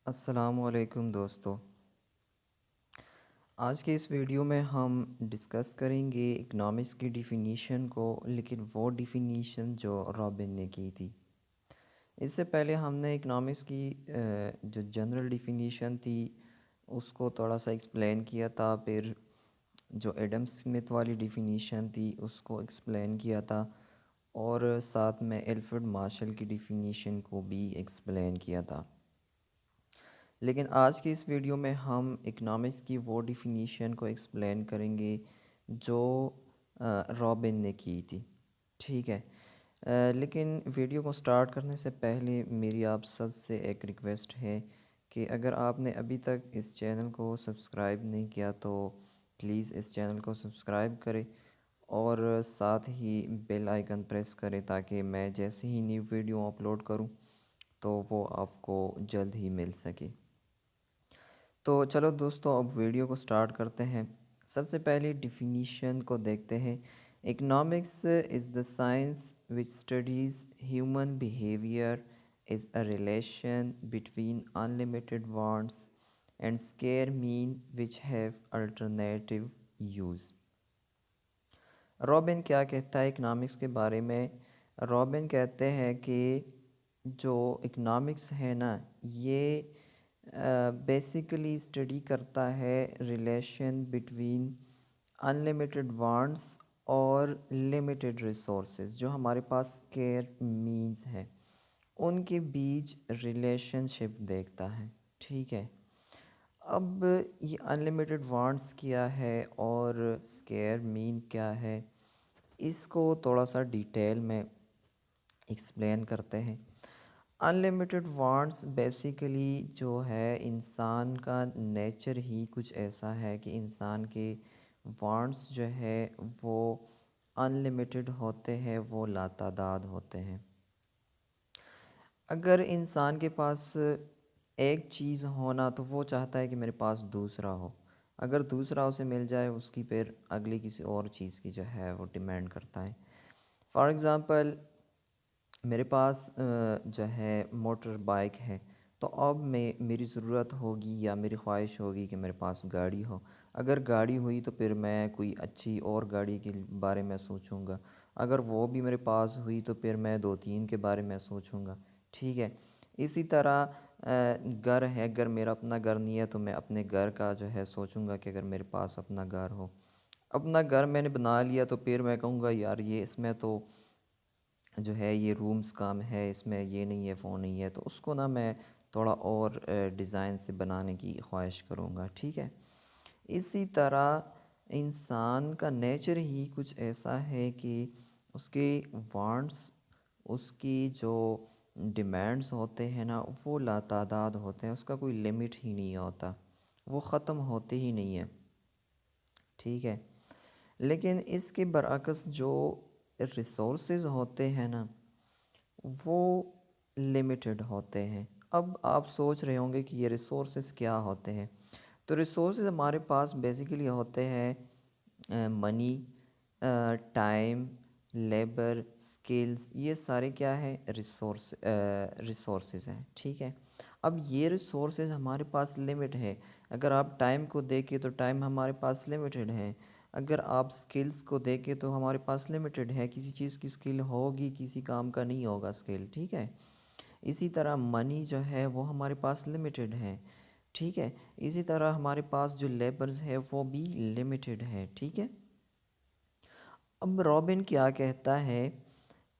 السلام علیکم دوستو، آج کے اس ویڈیو میں ہم ڈسکس کریں گے اکنامکس کی ڈیفینیشن کو، لیکن وہ ڈیفینیشن جو رابن نے کی تھی۔ اس سے پہلے ہم نے اکنامکس کی جو جنرل ڈیفینیشن تھی اس کو تھوڑا سا ایکسپلین کیا تھا، پھر جو ایڈم سمتھ والی ڈیفینیشن تھی اس کو ایکسپلین کیا تھا، اور ساتھ میں الفریڈ مارشل کی ڈیفینیشن کو بھی ایکسپلین کیا تھا۔ لیکن آج کی اس ویڈیو میں ہم اکنامکس کی وہ ڈیفینیشن کو ایکسپلین کریں گے جو رابن نے کی تھی، ٹھیک ہے۔ لیکن ویڈیو کو سٹارٹ کرنے سے پہلے میری آپ سب سے ایک ریکویسٹ ہے کہ اگر آپ نے ابھی تک اس چینل کو سبسکرائب نہیں کیا تو پلیز اس چینل کو سبسکرائب کریں اور ساتھ ہی بیل آئیکن پریس کریں تاکہ میں جیسے ہی نیو ویڈیو اپلوڈ کروں تو وہ آپ کو جلد ہی مل سکے۔ تو چلو دوستو، اب ویڈیو کو سٹارٹ کرتے ہیں۔ سب سے پہلے ڈیفینیشن کو دیکھتے ہیں۔ Economics is the science which studies human behaviour as a relation between unlimited wants and scarce mean which have alternative uses. Robbins کیا کہتا ہے اکنامکس کے بارے میں؟ رابن کہتے ہیں کہ جو اکنامکس ہے نا، یہ بیسیکلی اسٹڈی کرتا ہے ریلیشن بٹوین انلمیٹڈ وانٹس اور لمیٹڈ ریسورسز، جو ہمارے پاس اسکیئر مینز ہیں ان کے بیچ ریلیشن شپ دیکھتا ہے، ٹھیک ہے۔ اب یہ انلمیٹڈ وانٹس کیا ہے اور اسکیئر مین کیا ہے، اس کو تھوڑا سا ڈیٹیل میں ایکسپلین کرتے ہیں۔ انلمیٹڈ وانٹس بیسیکلی جو ہے انسان کا نیچر ہی کچھ ایسا ہے کہ انسان کے وانٹس جو ہے وہ انلمیٹڈ ہوتے ہیں، وہ لاتعداد ہوتے ہیں۔ اگر انسان کے پاس ایک چیز ہونا تو وہ چاہتا ہے کہ میرے پاس دوسرا ہو، اگر دوسرا اسے مل جائے اس کی پھر اگلی کسی اور چیز کی جو ہے وہ ڈیمانڈ کرتا ہے۔ فار ایگزامپل میرے پاس جو ہے موٹر بائک ہے، تو اب میری ضرورت ہوگی یا میری خواہش ہوگی کہ میرے پاس گاڑی ہو۔ اگر گاڑی ہوئی تو پھر میں کوئی اچھی اور گاڑی کے بارے میں سوچوں گا، اگر وہ بھی میرے پاس ہوئی تو پھر میں دو تین کے بارے میں سوچوں گا، ٹھیک ہے۔ اسی طرح گھر ہے، اگر میرا اپنا گھر نہیں ہے تو میں اپنے گھر کا جو ہے سوچوں گا کہ اگر میرے پاس اپنا گھر ہو۔ اپنا گھر میں نے بنا لیا تو پھر میں کہوں گا یار یہ اس میں تو جو ہے یہ رومز کام ہے، اس میں یہ نہیں ہے، وہ نہیں ہے، تو اس کو نا میں تھوڑا اور ڈیزائن سے بنانے کی خواہش کروں گا، ٹھیک ہے۔ اسی طرح انسان کا نیچر ہی کچھ ایسا ہے کہ اس کے وانٹس، اس کی جو ڈیمانڈز ہوتے ہیں نا وہ لاتعداد ہوتے ہیں، اس کا کوئی لمٹ ہی نہیں ہوتا، وہ ختم ہوتے ہی نہیں ہیں، ٹھیک ہے۔ لیکن اس کے برعکس جو ریسورسز ہوتے ہیں نا وہ لمیٹڈ ہوتے ہیں۔ اب آپ سوچ رہے ہوں گے کہ یہ ریسورسز کیا ہوتے ہیں؟ تو ریسورسز ہمارے پاس بیسیکلی ہوتے ہیں منی، ٹائم، لیبر، سکلز، یہ سارے کیا ہے ریسورسز ہیں، ٹھیک ہے۔ اب یہ ریسورسز ہمارے پاس لمٹ ہے۔ اگر آپ ٹائم کو دیکھیں تو ٹائم ہمارے پاس لمیٹڈ ہے، اگر آپ سکلز کو دیکھیں تو ہمارے پاس لمیٹڈ ہے، کسی چیز کی سکل ہوگی کسی کام کا نہیں ہوگا سکل، ٹھیک ہے۔ اسی طرح منی جو ہے وہ ہمارے پاس لمیٹڈ ہے، ٹھیک ہے۔ اسی طرح ہمارے پاس جو لیبرز ہے وہ بھی لمیٹڈ ہے، ٹھیک ہے۔ اب رابن کیا کہتا ہے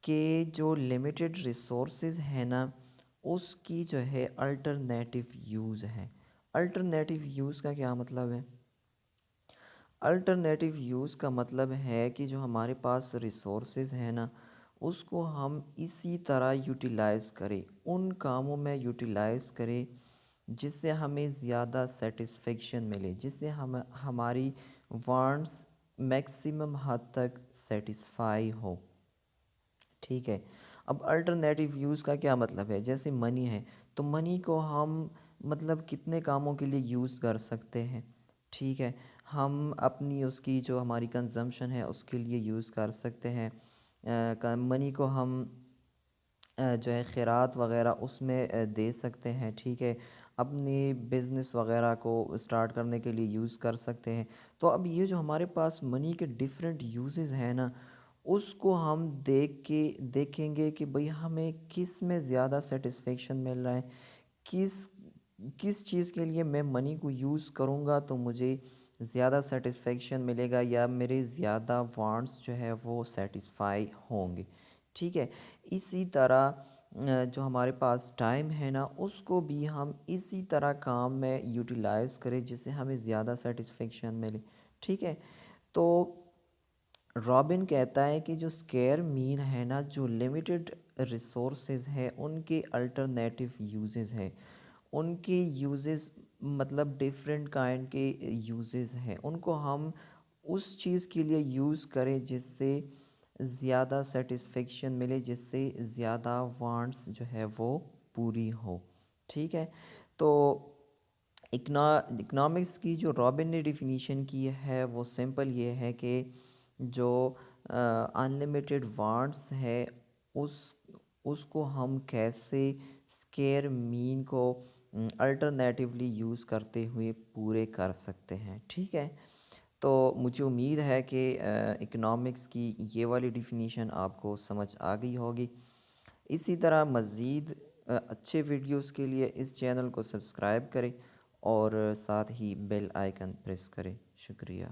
کہ جو لمیٹڈ ریسورسز ہے نا اس کی جو ہے الٹرنیٹیو یوز ہے۔ الٹرنیٹیو یوز کا کیا مطلب ہے؟ الٹرنیٹیو یوز کا مطلب ہے کہ جو ہمارے پاس ریسورسز ہیں نا اس کو ہم اسی طرح یوٹیلائز کریں، ان کاموں میں یوٹیلائز کریں جس سے ہمیں زیادہ سیٹسفیکشن ملے، جس سے ہماری وانٹس میکسیمم حد تک سیٹسفائی ہو، ٹھیک ہے۔ اب الٹرنیٹیو یوز کا کیا مطلب ہے؟ جیسے منی ہے تو منی کو ہم مطلب کتنے کاموں کے لیے یوز کر سکتے ہیں، ٹھیک ہے۔ ہم اپنی اس کی جو ہماری کنزمپشن ہے اس کے لیے یوز کر سکتے ہیں۔ منی کو ہم جو ہے خیرات وغیرہ اس میں دے سکتے ہیں، ٹھیک ہے، اپنی بزنس وغیرہ کو اسٹارٹ کرنے کے لیے یوز کر سکتے ہیں۔ تو اب یہ جو ہمارے پاس منی کے ڈیفرنٹ یوزز ہیں نا، اس کو ہم دیکھیں گے کہ بھئی ہمیں کس میں زیادہ سیٹسفیکشن مل رہا ہے، کس کس چیز کے لیے میں منی کو یوز کروں گا تو مجھے زیادہ سیٹسفیکشن ملے گا، یا میرے زیادہ وانٹس جو ہے وہ سیٹسفائی ہوں گے، ٹھیک ہے۔ اسی طرح جو ہمارے پاس ٹائم ہے نا، اس کو بھی ہم اسی طرح کام میں یوٹیلائز کریں جس سے ہمیں زیادہ سیٹسفیکشن ملے، ٹھیک ہے۔ تو رابن کہتا ہے کہ جو اسکیئر مین ہے نا، جو لمیٹڈ ریسورسز ہے ان کے الٹرنیٹو یوزز ہیں، ان کے یوزز مطلب ڈیفرنٹ کائنڈ کے یوزز ہیں، ان کو ہم اس چیز کے لیے یوز کریں جس سے زیادہ سیٹسفیکشن ملے، جس سے زیادہ وانٹس جو ہے وہ پوری ہو، ٹھیک ہے۔ تو اکنامکس کی جو رابن نے ڈیفینیشن کی ہے وہ سمپل یہ ہے کہ جو انلمیٹڈ وانٹس ہے اس اس کو ہم کیسے اسکیئر مین کو الٹرنیٹیولی یوز کرتے ہوئے پورے کر سکتے ہیں، ٹھیک ہے۔ تو مجھے امید ہے کہ اکنامکس کی یہ والی ڈیفینیشن آپ کو سمجھ آ گئی ہوگی۔ اسی طرح مزید اچھے ویڈیوز کے لیے اس چینل کو سبسکرائب کریں اور ساتھ ہی بیل آئیکن پریس کریں۔ شکریہ۔